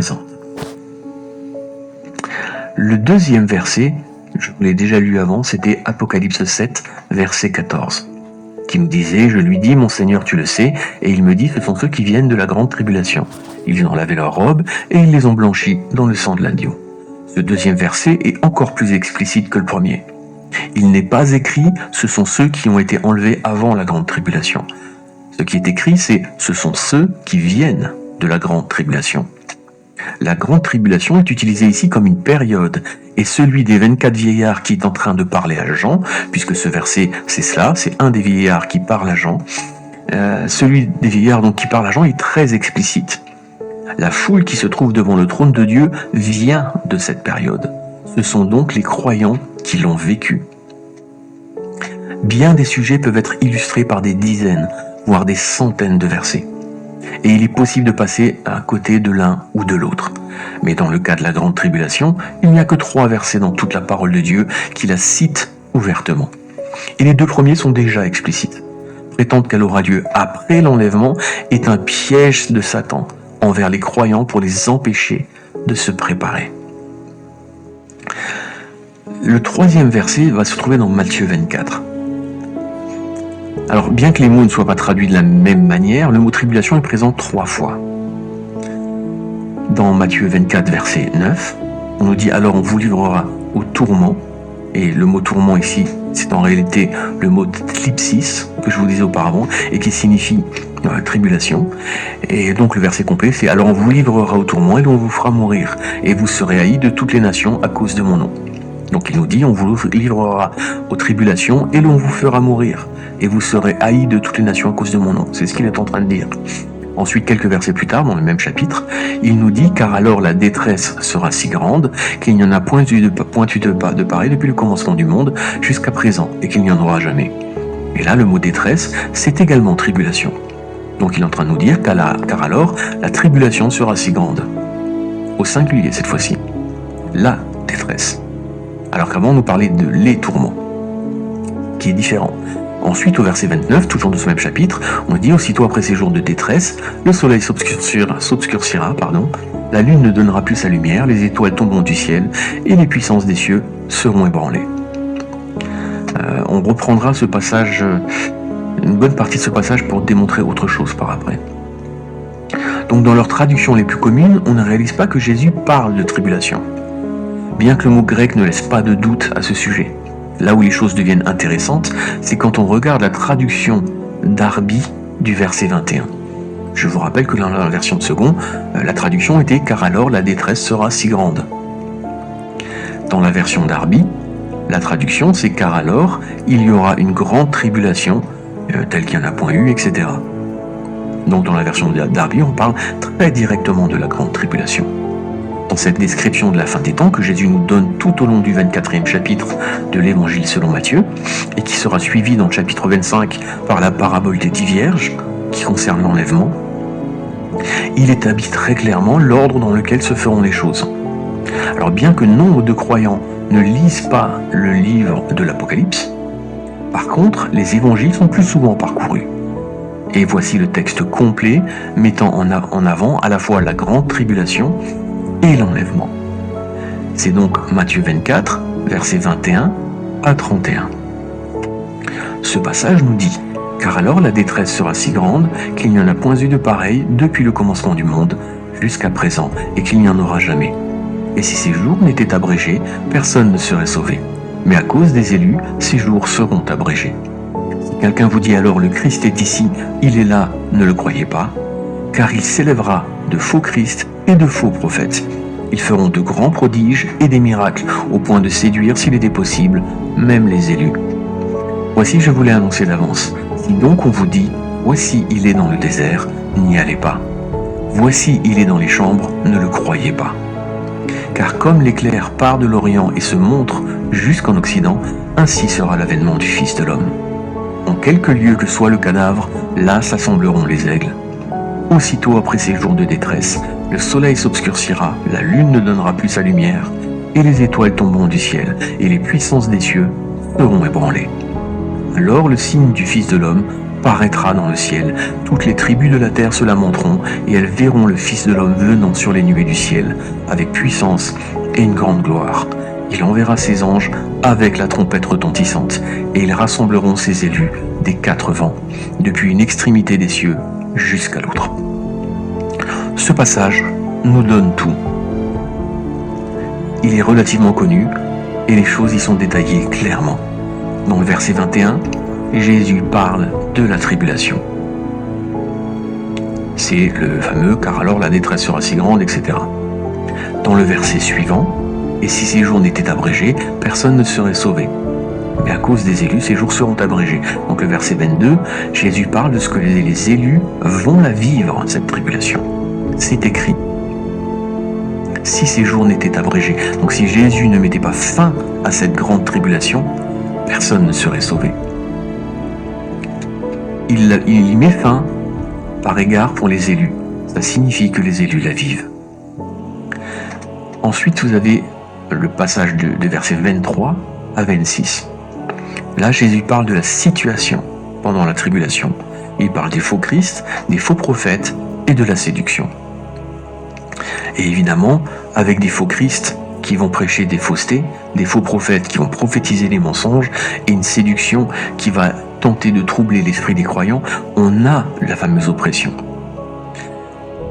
présente. Le deuxième verset, je vous l'ai déjà lu avant, c'était Apocalypse 7, verset 14, qui nous disait « Je lui dis, mon Seigneur, tu le sais, et il me dit, ce sont ceux qui viennent de la grande tribulation. Ils ont lavé leurs robes, et ils les ont blanchis dans le sang de l'agneau. » Ce deuxième verset est encore plus explicite que le premier. Il n'est pas écrit « ce sont ceux qui ont été enlevés avant la grande tribulation ». Ce qui est écrit, c'est « ce sont ceux qui viennent de la grande tribulation ». La grande tribulation est utilisée ici comme une période, et celui des 24 vieillards qui est en train de parler à Jean, puisque ce verset c'est cela, c'est un des vieillards qui parle à Jean, celui des vieillards donc qui parle à Jean est très explicite. La foule qui se trouve devant le trône de Dieu vient de cette période. Ce sont donc les croyants qui l'ont vécu. Bien des sujets peuvent être illustrés par des dizaines, voire des centaines de versets. Et il est possible de passer à côté de l'un ou de l'autre. Mais dans le cas de la grande tribulation, il n'y a que 3 versets dans toute la parole de Dieu qui la citent ouvertement. Et les 2 premiers sont déjà explicites. Prétendre qu'elle aura lieu après l'enlèvement est un piège de Satan envers les croyants pour les empêcher de se préparer. Le 3e verset va se trouver dans Matthieu 24. Alors, bien que les mots ne soient pas traduits de la même manière, le mot tribulation est présent 3 fois. Dans Matthieu 24, verset 9, on nous dit « Alors on vous livrera au tourment ». Et le mot tourment ici, c'est en réalité le mot thlipsis, que je vous disais auparavant, et qui signifie tribulation. Et donc le verset complet, c'est « Alors on vous livrera au tourment et l'on vous fera mourir, et vous serez haïs de toutes les nations à cause de mon nom. » Donc il nous dit « On vous livrera aux tribulations et l'on vous fera mourir, et vous serez haïs de toutes les nations à cause de mon nom. » C'est ce qu'il est en train de dire. Ensuite, quelques versets plus tard, dans le même chapitre, il nous dit « Car alors la détresse sera si grande qu'il n'y en a point eu de pareil depuis le commencement du monde jusqu'à présent, et qu'il n'y en aura jamais. » Et là, le mot détresse, c'est également tribulation. Donc il est en train de nous dire « Car alors la tribulation sera si grande. » Au singulier cette fois-ci. La détresse. Alors qu'avant, on nous parlait de les tourments, qui est différent. Ensuite, au verset 29, toujours de ce même chapitre, on dit « Aussitôt après ces jours de détresse, le soleil s'obscurcira, la lune ne donnera plus sa lumière, les étoiles tomberont du ciel, et les puissances des cieux seront ébranlées. » On reprendra ce passage, une bonne partie de ce passage pour démontrer autre chose par après. Donc dans leurs traductions les plus communes, on ne réalise pas que Jésus parle de tribulation, bien que le mot grec ne laisse pas de doute à ce sujet. Là où les choses deviennent intéressantes, c'est quand on regarde la traduction d'Arby du verset 21. Je vous rappelle que dans la version de second, la traduction était « Car alors la détresse sera si grande ». Dans la version d'Arby, la traduction c'est « Car alors il y aura une grande tribulation, telle qu'il n'y en a point eu, etc. » Donc dans la version d'Arby, on parle très directement de la grande tribulation. Dans cette description de la fin des temps que Jésus nous donne tout au long du 24e chapitre de l'Évangile selon Matthieu, et qui sera suivi dans le chapitre 25 par la parabole des 10 vierges, qui concerne l'enlèvement, il établit très clairement l'ordre dans lequel se feront les choses. Alors bien que nombre de croyants ne lisent pas le livre de l'Apocalypse, par contre, les évangiles sont plus souvent parcourus. Et voici le texte complet mettant en avant à la fois la grande tribulation et l'enlèvement. C'est donc Matthieu 24, versets 21 à 31. Ce passage nous dit « Car alors la détresse sera si grande qu'il n'y en a point eu de pareil depuis le commencement du monde jusqu'à présent, et qu'il n'y en aura jamais. Et si ces jours n'étaient abrégés, personne ne serait sauvé. Mais à cause des élus, ces jours seront abrégés. Si quelqu'un vous dit alors le Christ est ici, il est là, ne le croyez pas, car il s'élèvera de faux Christ et de faux prophètes. Ils feront de grands prodiges et des miracles, au point de séduire, s'il était possible, même les élus. Voici, je vous l'ai annoncé d'avance. Si donc on vous dit, voici il est dans le désert, n'y allez pas. Voici il est dans les chambres, ne le croyez pas. Car comme l'éclair part de l'Orient et se montre jusqu'en Occident, ainsi sera l'avènement du Fils de l'homme. En quelque lieu que soit le cadavre, là s'assembleront les aigles. Aussitôt après ces jours de détresse, le soleil s'obscurcira, la lune ne donnera plus sa lumière, et les étoiles tomberont du ciel, et les puissances des cieux seront ébranlées. Alors le signe du Fils de l'homme paraîtra dans le ciel. Toutes les tribus de la terre se lamenteront, et elles verront le Fils de l'homme venant sur les nuées du ciel, avec puissance et une grande gloire. Il enverra ses anges avec la trompette retentissante, et ils rassembleront ses élus des 4 vents, depuis une extrémité des cieux jusqu'à l'autre. Ce passage nous donne tout. Il est relativement connu, et les choses y sont détaillées clairement. Dans le verset 21, Jésus parle de la tribulation. C'est le fameux « car alors la détresse sera si grande », etc. Dans le verset suivant, « et si ces jours n'étaient abrégés, personne ne serait sauvé. Mais à cause des élus, ces jours seront abrégés. » Donc le verset 22, Jésus parle de ce que les élus vont la vivre, cette tribulation. C'est écrit. Si ces jours n'étaient abrégés, donc si Jésus ne mettait pas fin à cette grande tribulation, personne ne serait sauvé. Il y met fin par égard pour les élus. Ça signifie que les élus la vivent. Ensuite, vous avez le passage de versets 23 à 26. Là, Jésus parle de la situation pendant la tribulation. Il parle des faux Christ, des faux prophètes et de la séduction. Et évidemment, avec des faux Christ qui vont prêcher des faussetés, des faux prophètes qui vont prophétiser des mensonges, et une séduction qui va tenter de troubler l'esprit des croyants, on a la fameuse oppression.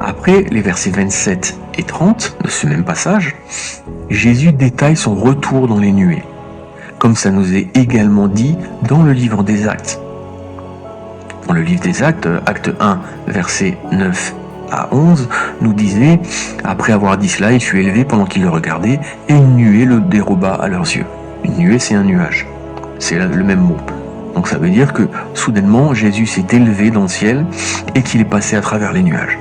Après les versets 27 et 30 de ce même passage, Jésus détaille son retour dans les nuées, comme ça nous est également dit dans le livre des Actes. Dans le livre des Actes, acte 1, versets 9 à 11, nous disait « Après avoir dit cela, il fut élevé pendant qu'il le regardait, et une nuée le déroba à leurs yeux. » Une nuée, c'est un nuage. C'est le même mot. Donc ça veut dire que soudainement, Jésus s'est élevé dans le ciel et qu'il est passé à travers les nuages.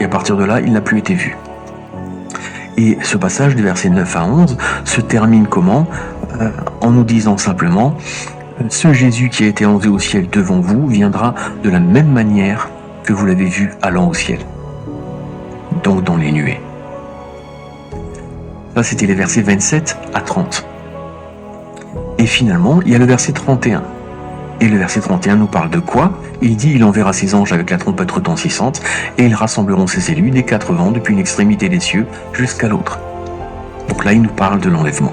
Et à partir de là, il n'a plus été vu. Et ce passage des versets 9 à 11 se termine comment ? En nous disant simplement « Ce Jésus qui a été enlevé au ciel devant vous viendra de la même manière que vous l'avez vu allant au ciel. » Donc dans les nuées. Ça, c'était les versets 27 à 30. Et finalement, il y a le verset 31. Et le verset 31 nous parle de quoi ? Il dit « Il enverra ses anges avec la trompette retentissante, et ils rassembleront ses élus des 4 vents depuis une extrémité des cieux jusqu'à l'autre. » Donc là, il nous parle de l'enlèvement.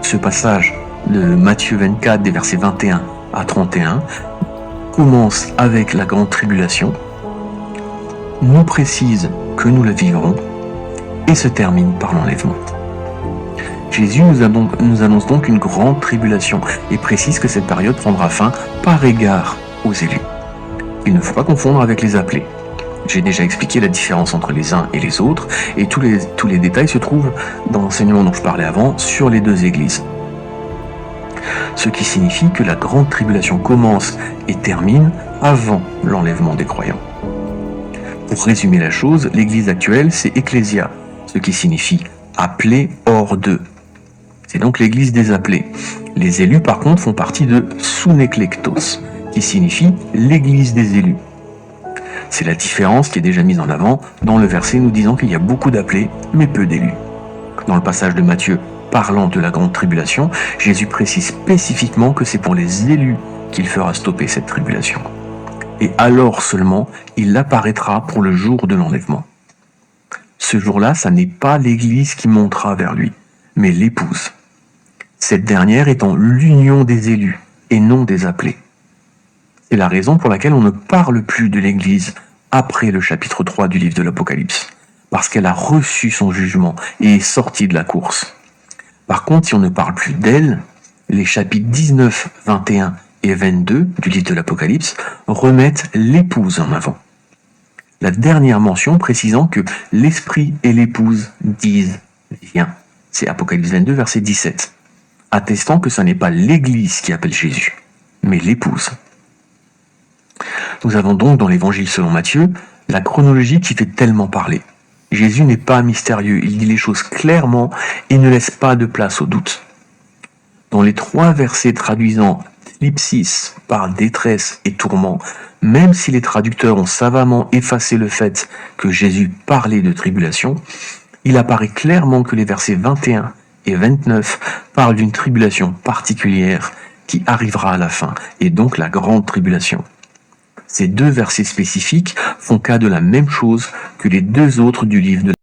Ce passage de Matthieu 24, des versets 21 à 31, commence avec la grande tribulation, nous précise que nous la vivrons, et se termine par l'enlèvement. Jésus nous annonce donc une grande tribulation et précise que cette période prendra fin par égard aux élus. Il ne faut pas confondre avec les appelés. J'ai déjà expliqué la différence entre les uns et les autres, et tous les détails se trouvent dans l'enseignement dont je parlais avant sur les 2 églises. Ce qui signifie que la grande tribulation commence et termine avant l'enlèvement des croyants. Pour résumer la chose, l'église actuelle, c'est Ecclésia, ce qui signifie « appelé hors d'eux ». C'est donc l'église des appelés. Les élus, par contre, font partie de Souneklektos, qui signifie l'église des élus. C'est la différence qui est déjà mise en avant dans le verset nous disant qu'il y a beaucoup d'appelés, mais peu d'élus. Dans le passage de Matthieu parlant de la grande tribulation, Jésus précise spécifiquement que c'est pour les élus qu'il fera stopper cette tribulation. Et alors seulement, il apparaîtra pour le jour de l'enlèvement. Ce jour-là, ça n'est pas l'Église qui montera vers lui, mais l'épouse. Cette dernière étant l'union des élus et non des appelés. C'est la raison pour laquelle on ne parle plus de l'Église après le chapitre 3 du livre de l'Apocalypse, parce qu'elle a reçu son jugement et est sortie de la course. Par contre, si on ne parle plus d'elle, les chapitres 19, 21 et 22 du livre de l'Apocalypse remettent l'épouse en avant. La dernière mention précisant que l'esprit et l'épouse disent « Viens ». C'est Apocalypse 22, verset 17, attestant que ce n'est pas l'Église qui appelle Jésus, mais l'épouse. Nous avons donc dans l'Évangile selon Matthieu la chronologie qui fait tellement parler. Jésus n'est pas mystérieux, il dit les choses clairement et ne laisse pas de place au doute. Dans les 3 versets traduisant Thlipsis par détresse et tourment, même si les traducteurs ont savamment effacé le fait que Jésus parlait de tribulation, il apparaît clairement que les versets 21 et 29 parlent d'une tribulation particulière qui arrivera à la fin, et donc la grande tribulation. Ces deux versets spécifiques font cas de la même chose que les deux autres du livre de